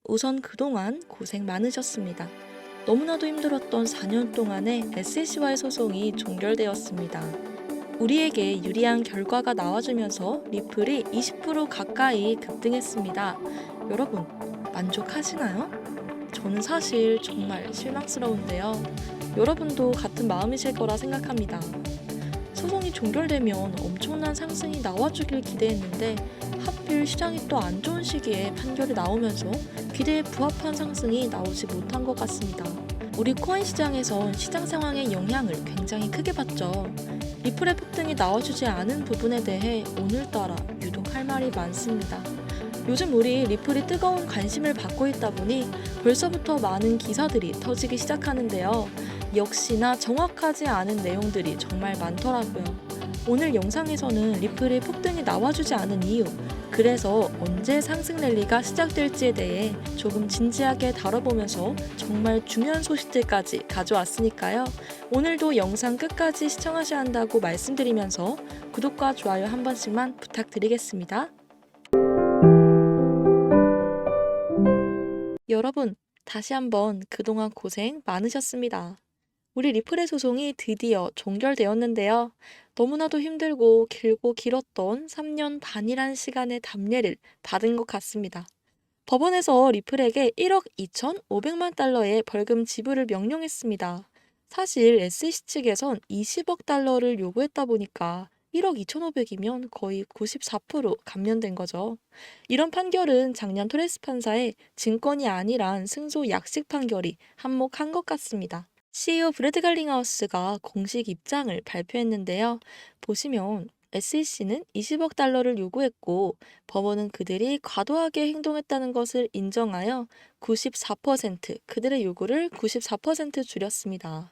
우선 그동안 고생 많으셨습니다. 너무나도 힘들었던 4년 동안의 SC와의 소송이 종결되었습니다. 우리에게 유리한 결과가 나와주면서 리플이 20% 가까이 급등했습니다. 여러분, 만족하시나요? 저는 사실 정말 실망스러운데요. 여러분도 같은 마음이실 거라 생각합니다. 소송이 종결되면 엄청난 상승이 나와주길 기대했는데 하필 시장이 또 안 좋은 시기에 판결이 나오면서 기대에 부합한 상승이 나오지 못한 것 같습니다. 우리 코인 시장에선 시장 상황의 영향을 굉장히 크게 받죠. 리플의 폭등이 나와주지 않은 부분에 대해 오늘따라 유독 할 말이 많습니다. 요즘 우리 리플이 뜨거운 관심을 받고 있다 보니 벌써부터 많은 기사들이 터지기 시작하는데요. 역시나 정확하지 않은 내용들이 정말 많더라고요. 오늘 영상에서는 리플의 폭등이 나와주지 않은 이유, 그래서 언제 상승 랠리가 시작될지에 대해 조금 진지하게 다뤄보면서 정말 중요한 소식들까지 가져왔으니까요. 오늘도 영상 끝까지 시청하셔야 한다고 말씀드리면서 구독과 좋아요 한 번씩만 부탁드리겠습니다. 여러분, 다시 한번 그동안 고생 많으셨습니다. 우리 리플의 소송이 드디어 종결되었는데요. 너무나도 힘들고 길고 길었던 3년 반이란 시간의 답례를 받은 것 같습니다. 법원에서 리플에게 1억 2,500만 달러의 벌금 지불을 명령했습니다. 사실 SEC 측에선 20억 달러를 요구했다 보니까 1억 2,500이면 거의 94% 감면된 거죠. 이런 판결은 작년 토레스 판사의 증권이 아니란 승소 약식 판결이 한몫한 것 같습니다. CEO 브래드 갈링하우스가 공식 입장을 발표했는데요. 보시면 SEC는 20억 달러를 요구했고 법원은 그들이 과도하게 행동했다는 것을 인정하여 94%, 그들의 요구를 94% 줄였습니다.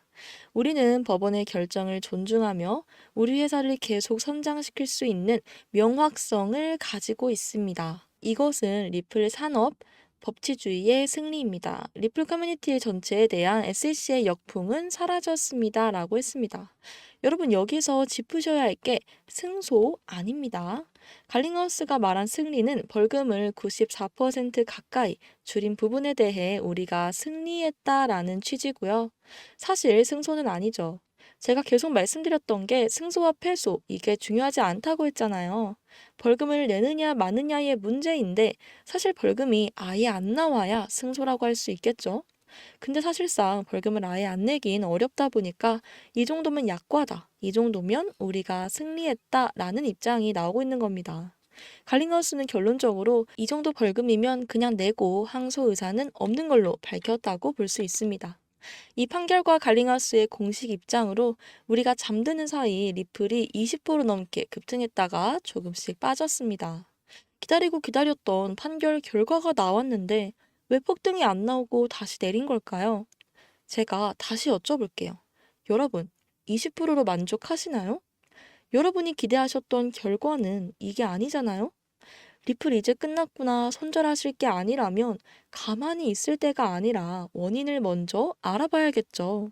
우리는 법원의 결정을 존중하며 우리 회사를 계속 성장시킬 수 있는 명확성을 가지고 있습니다. 이것은 리플 산업 법치주의의 승리입니다. 리플 커뮤니티 전체에 대한 SEC의 역풍은 사라졌습니다. 라고 했습니다. 여러분, 여기서 짚으셔야 할 게 승소 아닙니다. 갈링하우스가 말한 승리는 벌금을 94% 가까이 줄인 부분에 대해 우리가 승리했다라는 취지고요. 사실 승소는 아니죠. 제가 계속 말씀드렸던 게 승소와 패소, 이게 중요하지 않다고 했잖아요. 벌금을 내느냐 마느냐의 문제인데 사실 벌금이 아예 안 나와야 승소라고 할 수 있겠죠. 근데 사실상 벌금을 아예 안 내긴 어렵다 보니까 이 정도면 약과다, 이 정도면 우리가 승리했다라는 입장이 나오고 있는 겁니다. 갈링하우스는 결론적으로 이 정도 벌금이면 그냥 내고 항소 의사는 없는 걸로 밝혔다고 볼 수 있습니다. 이 판결과 갈링하우스의 공식 입장으로 우리가 잠드는 사이 리플이 20% 넘게 급등했다가 조금씩 빠졌습니다. 기다리고 기다렸던 판결 결과가 나왔는데 왜 폭등이 안 나오고 다시 내린 걸까요? 제가 다시 여쭤볼게요. 여러분, 20%로 만족하시나요? 여러분이 기대하셨던 결과는 이게 아니잖아요? 리플 이제 끝났구나 손절하실 게 아니라면 가만히 있을 때가 아니라 원인을 먼저 알아봐야겠죠.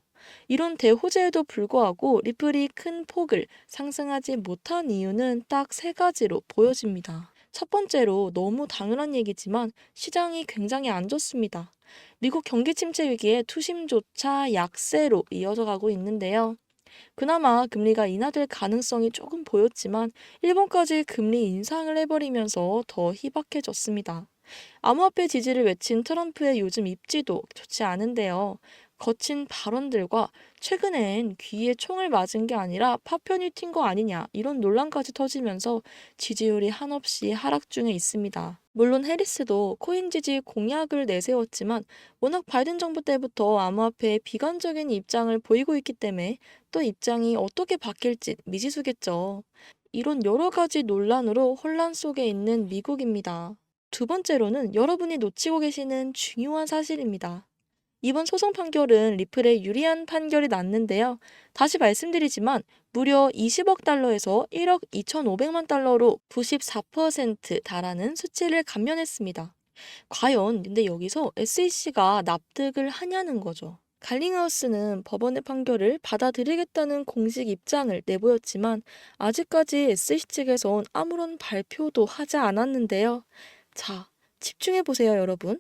이런 대호재에도 불구하고 리플이 큰 폭을 상승하지 못한 이유는 딱 세 가지로 보여집니다. 첫 번째로 너무 당연한 얘기지만 시장이 굉장히 안 좋습니다. 미국 경기 침체 위기에 투심조차 약세로 이어져 가고 있는데요. 그나마 금리가 인하될 가능성이 조금 보였지만 일본까지 금리 인상을 해버리면서 더 희박해졌습니다. 암호화폐 지지를 외친 트럼프의 요즘 입지도 좋지 않은데요. 거친 발언들과 최근엔 귀에 총을 맞은 게 아니라 파편이 튄 거 아니냐 이런 논란까지 터지면서 지지율이 한없이 하락 중에 있습니다. 물론 해리스도 코인 지지 공약을 내세웠지만 워낙 바이든 정부 때부터 암호화폐에 비관적인 입장을 보이고 있기 때문에 또 입장이 어떻게 바뀔지 미지수겠죠. 이런 여러 가지 논란으로 혼란 속에 있는 미국입니다. 두 번째로는 여러분이 놓치고 계시는 중요한 사실입니다. 이번 소송 판결은 리플에 유리한 판결이 났는데요. 다시 말씀드리지만 무려 20억 달러에서 1억 2,500만 달러로 94% 달하는 수치를 감면했습니다. 과연 근데 여기서 SEC가 납득을 하냐는 거죠. 갈링하우스는 법원의 판결을 받아들이겠다는 공식 입장을 내보였지만 아직까지 SEC 측에선 아무런 발표도 하지 않았는데요. 자, 집중해 보세요, 여러분.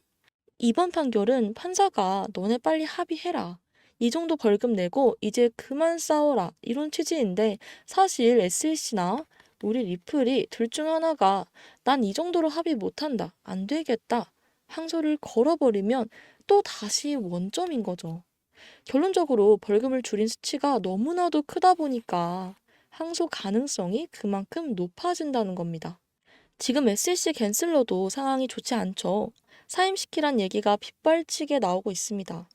이번 판결은 판사가 너네 빨리 합의해라. 이 정도 벌금 내고 이제 그만 싸워라. 이런 취지인데 사실 SEC나 우리 리플이 둘 중 하나가 난 이 정도로 합의 못한다. 안 되겠다. 항소를 걸어버리면 또 다시 원점인 거죠. 결론적으로 벌금을 줄인 수치가 너무나도 크다 보니까 항소 가능성이 그만큼 높아진다는 겁니다. 지금 SEC 갠슬러도 상황이 좋지 않죠. 사임시키란 얘기가 빗발치게 나오고 있습니다.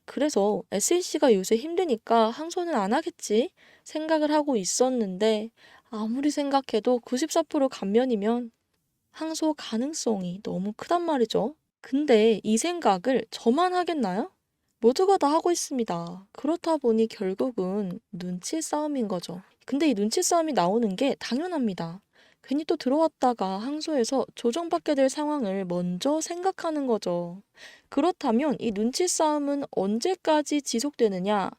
그래서 SEC가 요새 힘드니까 항소는 안 하겠지 생각을 하고 있었는데 아무리 생각해도 94% 감면이면 항소 가능성이 너무 크단 말이죠. 근데 이 생각을 저만 하겠나요? 모두가 다 하고 있습니다. 그렇다 보니 결국은 눈치 싸움인 거죠. 근데 이 눈치 싸움이 나오는 게 당연합니다. 괜히 또 들어왔다가 항소해서 조정받게 될 상황을 먼저 생각하는 거죠. 그렇다면 이 눈치 싸움은 언제까지 지속되느냐?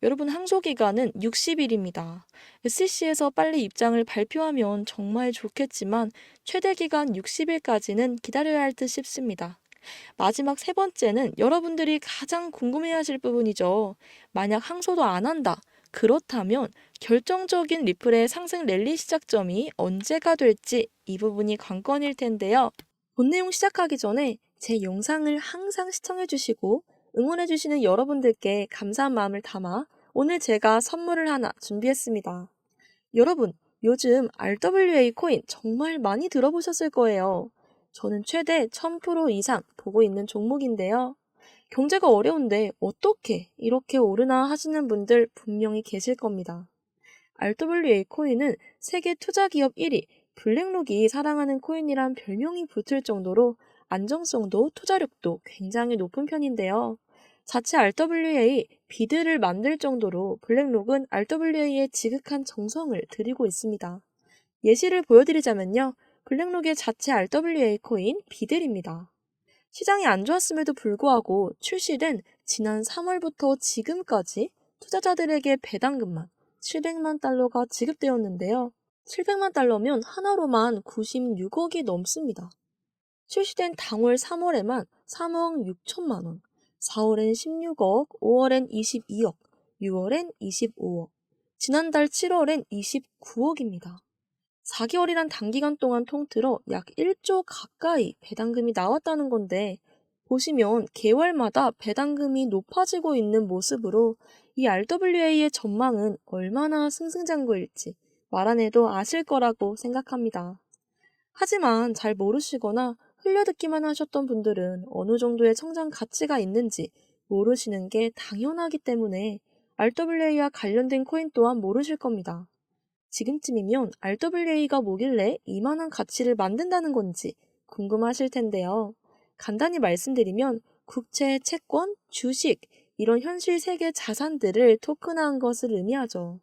여러분, 항소 기간은 60일입니다. SC에서 빨리 입장을 발표하면 정말 좋겠지만 최대 기간 60일까지는 기다려야 할 듯 싶습니다. 마지막 세 번째는 여러분들이 가장 궁금해하실 부분이죠. 만약 항소도 안 한다. 그렇다면 결정적인 리플의 상승 랠리 시작점이 언제가 될지 이 부분이 관건일 텐데요. 본 내용 시작하기 전에 제 영상을 항상 시청해주시고 응원해주시는 여러분들께 감사한 마음을 담아 오늘 제가 선물을 하나 준비했습니다. 여러분, 요즘 RWA 코인 정말 많이 들어보셨을 거예요. 저는 최대 1000% 이상 보고 있는 종목인데요. 경제가 어려운데 어떻게 이렇게 오르나 하시는 분들 분명히 계실 겁니다. RWA 코인은 세계 투자기업 1위, 블랙록이 사랑하는 코인이란 별명이 붙을 정도로 안정성도 투자력도 굉장히 높은 편인데요. 자체 RWA 비드를 만들 정도로 블랙록은 RWA에 지극한 정성을 들이고 있습니다. 예시를 보여드리자면요. 블랙록의 자체 RWA 코인 비들입니다. 시장이 안 좋았음에도 불구하고 출시된 지난 3월부터 지금까지 투자자들에게 배당금만 700만 달러가 지급되었는데요. 700만 달러면 하나로만 96억이 넘습니다. 출시된 당월 3월에만 3억 6천만 원, 4월엔 16억, 5월엔 22억, 6월엔 25억, 지난달 7월엔 29억입니다. 4개월이란 단기간 동안 통틀어 약 1조 가까이 배당금이 나왔다는 건데 보시면 개월마다 배당금이 높아지고 있는 모습으로 이 RWA의 전망은 얼마나 승승장구일지 말 안 해도 아실 거라고 생각합니다. 하지만 잘 모르시거나 흘려듣기만 하셨던 분들은 어느 정도의 성장 가치가 있는지 모르시는 게 당연하기 때문에 RWA와 관련된 코인 또한 모르실 겁니다. 지금쯤이면 RWA가 뭐길래 이만한 가치를 만든다는 건지 궁금하실 텐데요. 간단히 말씀드리면 국채, 채권, 주식 이런 현실 세계 자산들을 토큰화한 것을 의미하죠.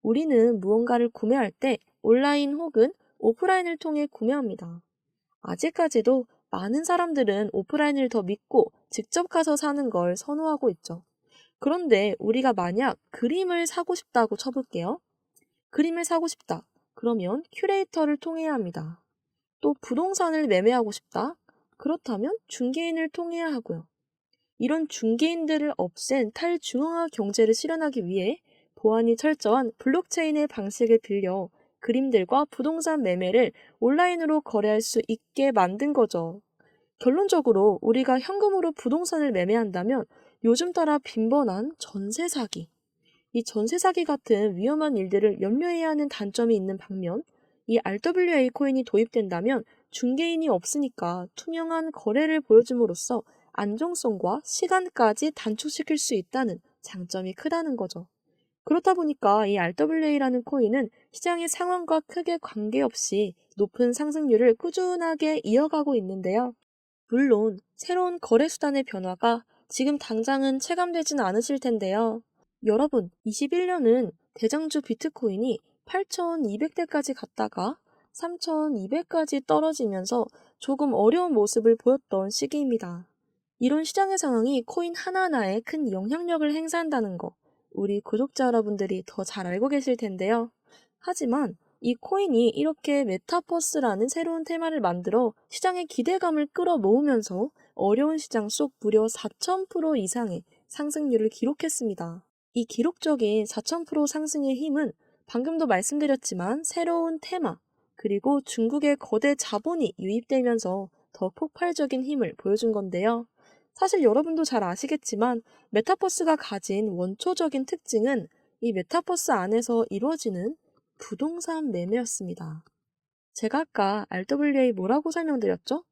우리는 무언가를 구매할 때 온라인 혹은 오프라인을 통해 구매합니다. 아직까지도 많은 사람들은 오프라인을 더 믿고 직접 가서 사는 걸 선호하고 있죠. 그런데 우리가 만약 그림을 사고 싶다고 쳐볼게요. 그림을 사고 싶다. 그러면 큐레이터를 통해야 합니다. 또 부동산을 매매하고 싶다. 그렇다면 중개인을 통해야 하고요. 이런 중개인들을 없앤 탈중앙화 경제를 실현하기 위해 보안이 철저한 블록체인의 방식을 빌려 그림들과 부동산 매매를 온라인으로 거래할 수 있게 만든 거죠. 결론적으로 우리가 현금으로 부동산을 매매한다면 요즘 따라 빈번한 전세 사기, 이 전세 사기 같은 위험한 일들을 염려해야 하는 단점이 있는 반면 이 RWA 코인이 도입된다면 중개인이 없으니까 투명한 거래를 보여줌으로써 안정성과 시간까지 단축시킬 수 있다는 장점이 크다는 거죠. 그렇다 보니까 이 RWA라는 코인은 시장의 상황과 크게 관계없이 높은 상승률을 꾸준하게 이어가고 있는데요. 물론 새로운 거래 수단의 변화가 지금 당장은 체감되진 않으실 텐데요. 여러분, 21년은 대장주 비트코인이 8,200대까지 갔다가 3,200까지 떨어지면서 조금 어려운 모습을 보였던 시기입니다. 이런 시장의 상황이 코인 하나하나에 큰 영향력을 행사한다는 거, 우리 구독자 여러분들이 더 잘 알고 계실 텐데요. 하지만 이 코인이 이렇게 메타버스라는 새로운 테마를 만들어 시장의 기대감을 끌어모으면서 어려운 시장 속 무려 4,000% 이상의 상승률을 기록했습니다. 이 기록적인 4,000% 상승의 힘은 방금도 말씀드렸지만 새로운 테마, 그리고 중국의 거대 자본이 유입되면서 더 폭발적인 힘을 보여준 건데요. 사실 여러분도 잘 아시겠지만 메타버스가 가진 원초적인 특징은 이 메타버스 안에서 이루어지는 부동산 매매였습니다. 제가 아까 RWA 뭐라고 설명드렸죠?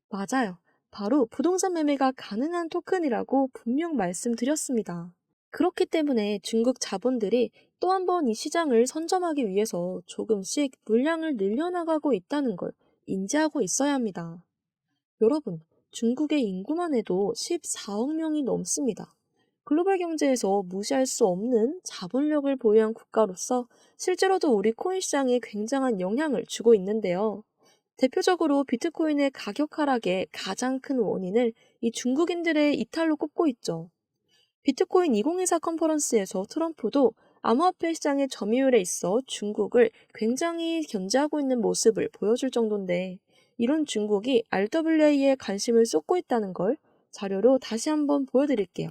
맞아요. 바로 부동산 매매가 가능한 토큰이라고 분명 말씀드렸습니다. 그렇기 때문에 중국 자본들이 또 한 번 이 시장을 선점하기 위해서 조금씩 물량을 늘려나가고 있다는 걸 인지하고 있어야 합니다. 여러분, 중국의 인구만 해도 14억 명이 넘습니다. 글로벌 경제에서 무시할 수 없는 자본력을 보유한 국가로서 실제로도 우리 코인 시장에 굉장한 영향을 주고 있는데요. 대표적으로 비트코인의 가격 하락의 가장 큰 원인을 이 중국인들의 이탈로 꼽고 있죠. 비트코인 2024 컨퍼런스에서 트럼프도 암호화폐 시장의 점유율에 있어 중국을 굉장히 견제하고 있는 모습을 보여줄 정도인데, 이런 중국이 RWA에 관심을 쏟고 있다는 걸 자료로 다시 한번 보여드릴게요.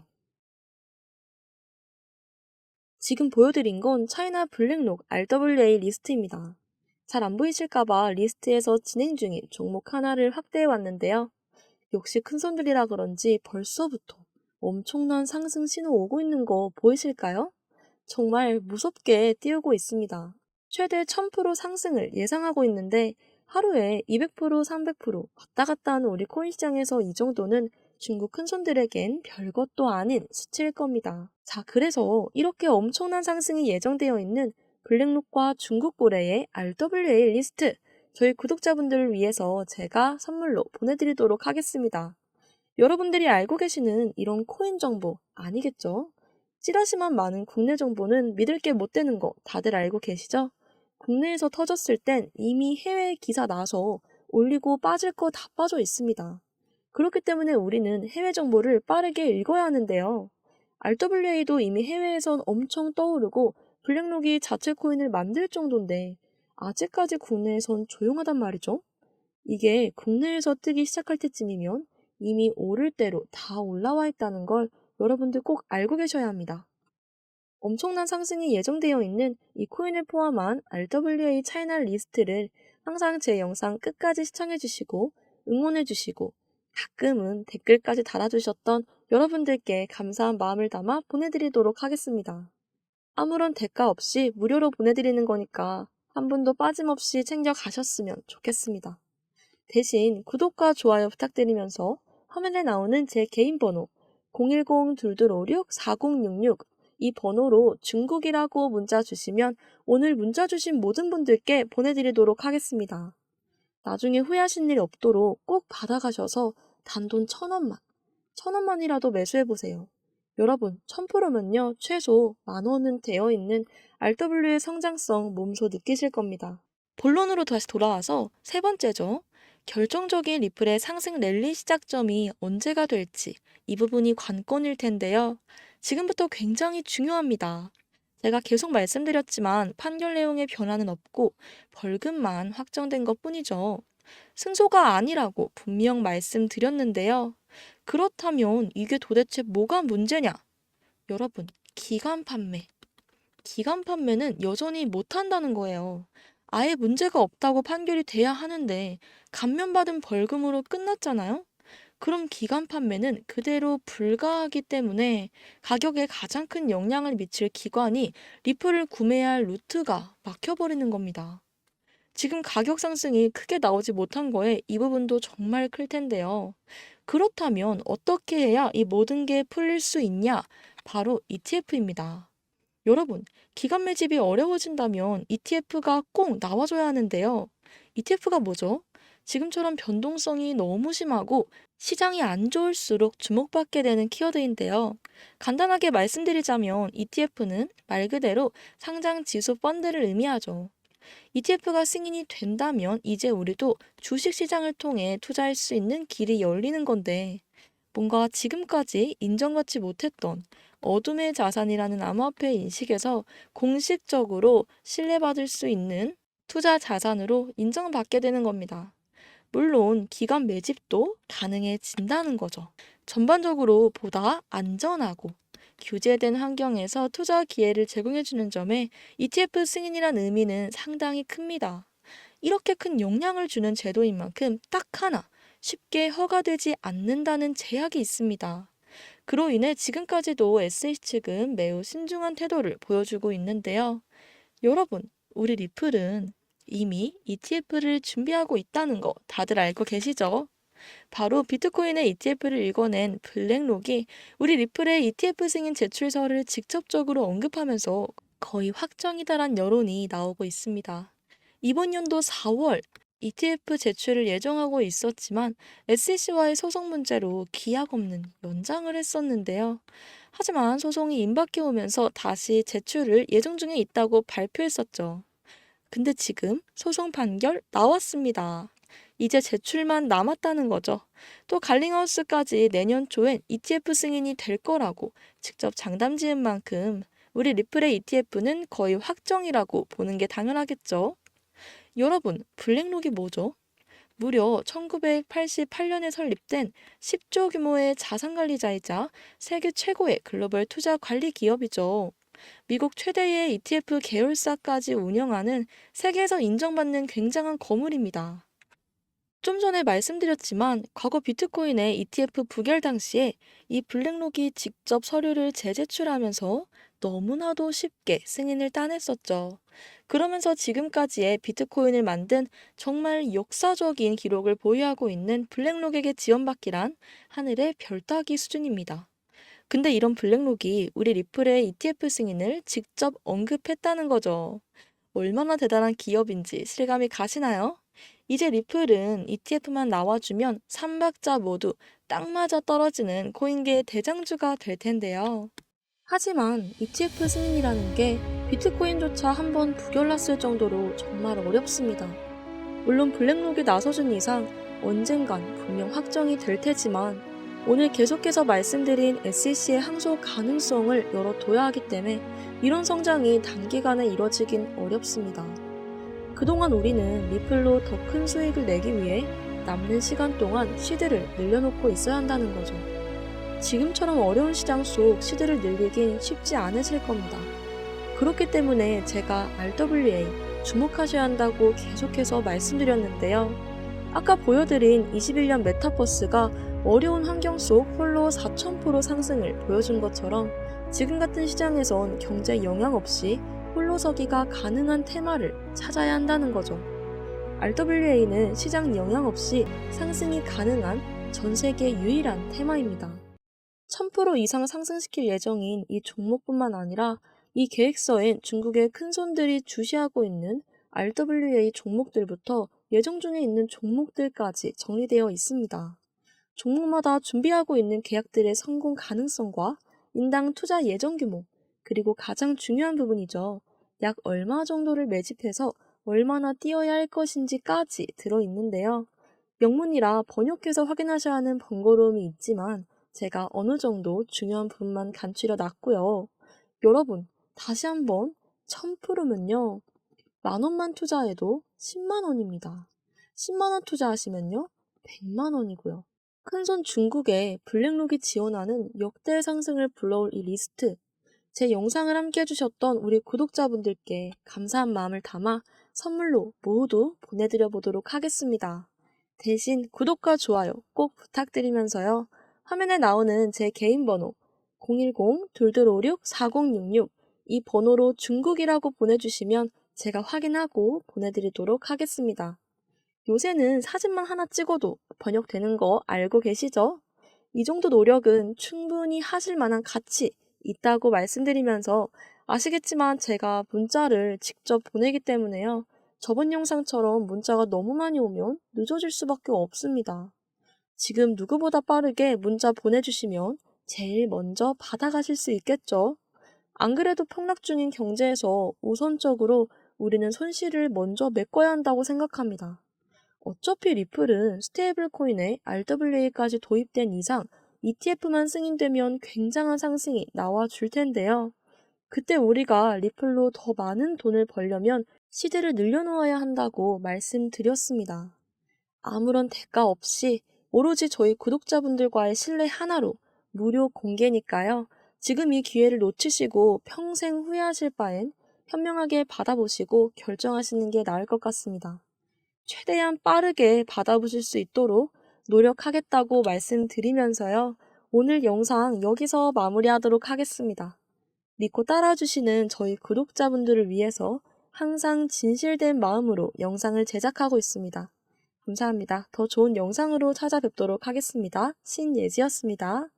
지금 보여드린 건 차이나 블랙록 RWA 리스트입니다. 잘 안 보이실까봐 리스트에서 진행 중인 종목 하나를 확대해 왔는데요. 역시 큰손들이라 그런지 벌써부터 엄청난 상승 신호 오고 있는 거 보이실까요? 정말 무섭게 띄우고 있습니다. 최대 1000% 상승을 예상하고 있는데 하루에 200%, 300% 왔다 갔다 하는 우리 코인 시장에서 이 정도는 중국 큰손들에겐 별것도 아닌 수치일 겁니다. 자, 그래서 이렇게 엄청난 상승이 예정되어 있는 블랙록과 중국 고래의 RWA 리스트, 저희 구독자분들을 위해서 제가 선물로 보내드리도록 하겠습니다. 여러분들이 알고 계시는 이런 코인 정보 아니겠죠? 찌라시만 많은 국내 정보는 믿을 게 못 되는 거 다들 알고 계시죠? 국내에서 터졌을 땐 이미 해외 기사 나서 올리고 빠질 거 다 빠져 있습니다. 그렇기 때문에 우리는 해외 정보를 빠르게 읽어야 하는데요. RWA도 이미 해외에선 엄청 떠오르고 블랙록이 자체 코인을 만들 정도인데 아직까지 국내에선 조용하단 말이죠. 이게 국내에서 뜨기 시작할 때쯤이면 이미 오를 대로 다 올라와 있다는 걸 여러분들 꼭 알고 계셔야 합니다. 엄청난 상승이 예정되어 있는 이 코인을 포함한 RWA 차이나 리스트를 항상 제 영상 끝까지 시청해주시고 응원해주시고 가끔은 댓글까지 달아주셨던 여러분들께 감사한 마음을 담아 보내드리도록 하겠습니다. 아무런 대가 없이 무료로 보내드리는 거니까 한 분도 빠짐없이 챙겨가셨으면 좋겠습니다. 대신 구독과 좋아요 부탁드리면서 화면에 나오는 제 개인 번호 010-2256-4066 이 번호로 중국이라고 문자 주시면 오늘 문자 주신 모든 분들께 보내드리도록 하겠습니다. 나중에 후회하실 일이 없도록 꼭 받아가셔서 단돈 1,000원만, 1,000원만이라도 매수해보세요. 여러분, 1000%면요, 최소 10,000원은 되어 있는 RW의 성장성 몸소 느끼실 겁니다. 본론으로 다시 돌아와서 세 번째죠. 결정적인 리플의 상승 랠리 시작점이 언제가 될지 이 부분이 관건일 텐데요. 지금부터 굉장히 중요합니다. 제가 계속 말씀드렸지만 판결 내용의 변화는 없고 벌금만 확정된 것뿐이죠. 승소가 아니라고 분명 말씀드렸는데요. 그렇다면 이게 도대체 뭐가 문제냐? 여러분, 기간 판매. 기간 판매는 여전히 못한다는 거예요. 아예 문제가 없다고 판결이 돼야 하는데 감면받은 벌금으로 끝났잖아요? 그럼 기간 판매는 그대로 불가하기 때문에 가격에 가장 큰 영향을 미칠 기관이 리플을 구매해야 할 루트가 막혀버리는 겁니다. 지금 가격 상승이 크게 나오지 못한 거에 이 부분도 정말 클 텐데요. 그렇다면 어떻게 해야 이 모든 게 풀릴 수 있냐? 바로 ETF입니다. 여러분, 기간 매집이 어려워진다면 ETF가 꼭 나와줘야 하는데요. ETF가 뭐죠? 지금처럼 변동성이 너무 심하고 시장이 안 좋을수록 주목받게 되는 키워드인데요. 간단하게 말씀드리자면 ETF는 말 그대로 상장 지수 펀드를 의미하죠. ETF가 승인이 된다면 이제 우리도 주식시장을 통해 투자할 수 있는 길이 열리는 건데, 뭔가 지금까지 인정받지 못했던 어둠의 자산이라는 암호화폐 인식에서 공식적으로 신뢰받을 수 있는 투자 자산으로 인정받게 되는 겁니다. 물론 기관 매집도 가능해진다는 거죠. 전반적으로 보다 안전하고 규제된 환경에서 투자 기회를 제공해주는 점에 ETF 승인이란 의미는 상당히 큽니다. 이렇게 큰 영향을 주는 제도인 만큼 딱 하나 쉽게 허가되지 않는다는 제약이 있습니다. 그로 인해 지금까지도 SH 측은 매우 신중한 태도를 보여주고 있는데요. 여러분, 우리 리플은 이미 ETF를 준비하고 있다는 거 다들 알고 계시죠? 바로 비트코인의 ETF를 읽어낸 블랙록이 우리 리플의 ETF 승인 제출서를 직접적으로 언급하면서 거의 확정이다란 여론이 나오고 있습니다. 이번 연도 4월 ETF 제출을 예정하고 있었지만 SEC와의 소송 문제로 기약 없는 연장을 했었는데요. 하지만 소송이 임박해 오면서 다시 제출을 예정 중에 있다고 발표했었죠. 근데 지금 소송 판결 나왔습니다. 이제 제출만 남았다는 거죠. 또 갈링하우스까지 내년 초엔 ETF 승인이 될 거라고 직접 장담 지은 만큼 우리 리플의 ETF는 거의 확정이라고 보는 게 당연하겠죠. 여러분, 블랙록이 뭐죠? 무려 1988년에 설립된 10조 규모의 자산관리자이자 세계 최고의 글로벌 투자 관리 기업이죠. 미국 최대의 ETF 계열사까지 운영하는 세계에서 인정받는 굉장한 거물입니다. 좀 전에 말씀드렸지만 과거 비트코인의 ETF 부결 당시에 이 블랙록이 직접 서류를 재제출하면서 너무나도 쉽게 승인을 따냈었죠. 그러면서 지금까지의 비트코인을 만든 정말 역사적인 기록을 보유하고 있는 블랙록에게 지원받기란 하늘의 별 따기 수준입니다. 근데 이런 블랙록이 우리 리플의 ETF 승인을 직접 언급했다는 거죠. 얼마나 대단한 기업인지 실감이 가시나요? 이제 리플은 ETF만 나와주면 3박자 모두 딱 맞아 떨어지는 코인계의 대장주가 될 텐데요. 하지만 ETF 승인이라는 게 비트코인조차 한번 부결났을 정도로 정말 어렵습니다. 물론 블랙록이 나서준 이상 언젠간 분명 확정이 될 테지만 오늘 계속해서 말씀드린 SEC의 항소 가능성을 열어둬야 하기 때문에 이런 성장이 단기간에 이뤄지긴 어렵습니다. 그동안 우리는 리플로 더 큰 수익을 내기 위해 남는 시간 동안 시드를 늘려놓고 있어야 한다는 거죠. 지금처럼 어려운 시장 속 시드를 늘리긴 쉽지 않으실 겁니다. 그렇기 때문에 제가 RWA 주목하셔야 한다고 계속해서 말씀드렸는데요. 아까 보여드린 21년 메타버스가 어려운 환경 속 홀로 4000% 상승을 보여준 것처럼 지금 같은 시장에선 경제 영향 없이 홀로서기가 가능한 테마를 찾아야 한다는 거죠. RWA는 시장 영향 없이 상승이 가능한 전 세계 유일한 테마입니다. 1000% 이상 상승시킬 예정인 이 종목뿐만 아니라 이 계획서엔 중국의 큰손들이 주시하고 있는 RWA 종목들부터 예정 중에 있는 종목들까지 정리되어 있습니다. 종목마다 준비하고 있는 계약들의 성공 가능성과 인당 투자 예정 규모, 그리고 가장 중요한 부분이죠. 약 얼마 정도를 매집해서 얼마나 뛰어야 할 것인지까지 들어있는데요. 영문이라 번역해서 확인하셔야 하는 번거로움이 있지만 제가 어느 정도 중요한 부분만 간추려 놨고요. 여러분, 다시 한번 1000%면요. 10,000원만 투자해도 10만 원입니다. 10만 원 투자하시면요. 100만 원이고요. 큰손 중국의 블랙록이 지원하는 역대 상승을 불러올 이 리스트, 제 영상을 함께 해주셨던 우리 구독자분들께 감사한 마음을 담아 선물로 모두 보내드려 보도록 하겠습니다. 대신 구독과 좋아요 꼭 부탁드리면서요. 화면에 나오는 제 개인 번호 010-2256-4066 이 번호로 중국이라고 보내주시면 제가 확인하고 보내드리도록 하겠습니다. 요새는 사진만 하나 찍어도 번역되는 거 알고 계시죠? 이 정도 노력은 충분히 하실 만한 가치 있다고 말씀드리면서 아시겠지만 제가 문자를 직접 보내기 때문에요. 저번 영상처럼 문자가 너무 많이 오면 늦어질 수밖에 없습니다. 지금 누구보다 빠르게 문자 보내주시면 제일 먼저 받아가실 수 있겠죠? 안 그래도 폭락 중인 경제에서 우선적으로 우리는 손실을 먼저 메꿔야 한다고 생각합니다. 어차피 리플은 스테이블 코인에 RWA까지 도입된 이상 ETF만 승인되면 굉장한 상승이 나와줄 텐데요. 그때 우리가 리플로 더 많은 돈을 벌려면 시드를 늘려놓아야 한다고 말씀드렸습니다. 아무런 대가 없이 오로지 저희 구독자분들과의 신뢰 하나로 무료 공개니까요. 지금 이 기회를 놓치시고 평생 후회하실 바엔 현명하게 받아보시고 결정하시는 게 나을 것 같습니다. 최대한 빠르게 받아보실 수 있도록 노력하겠다고 말씀드리면서요. 오늘 영상 여기서 마무리하도록 하겠습니다. 믿고 따라주시는 저희 구독자분들을 위해서 항상 진실된 마음으로 영상을 제작하고 있습니다. 감사합니다. 더 좋은 영상으로 찾아뵙도록 하겠습니다. 신예지였습니다.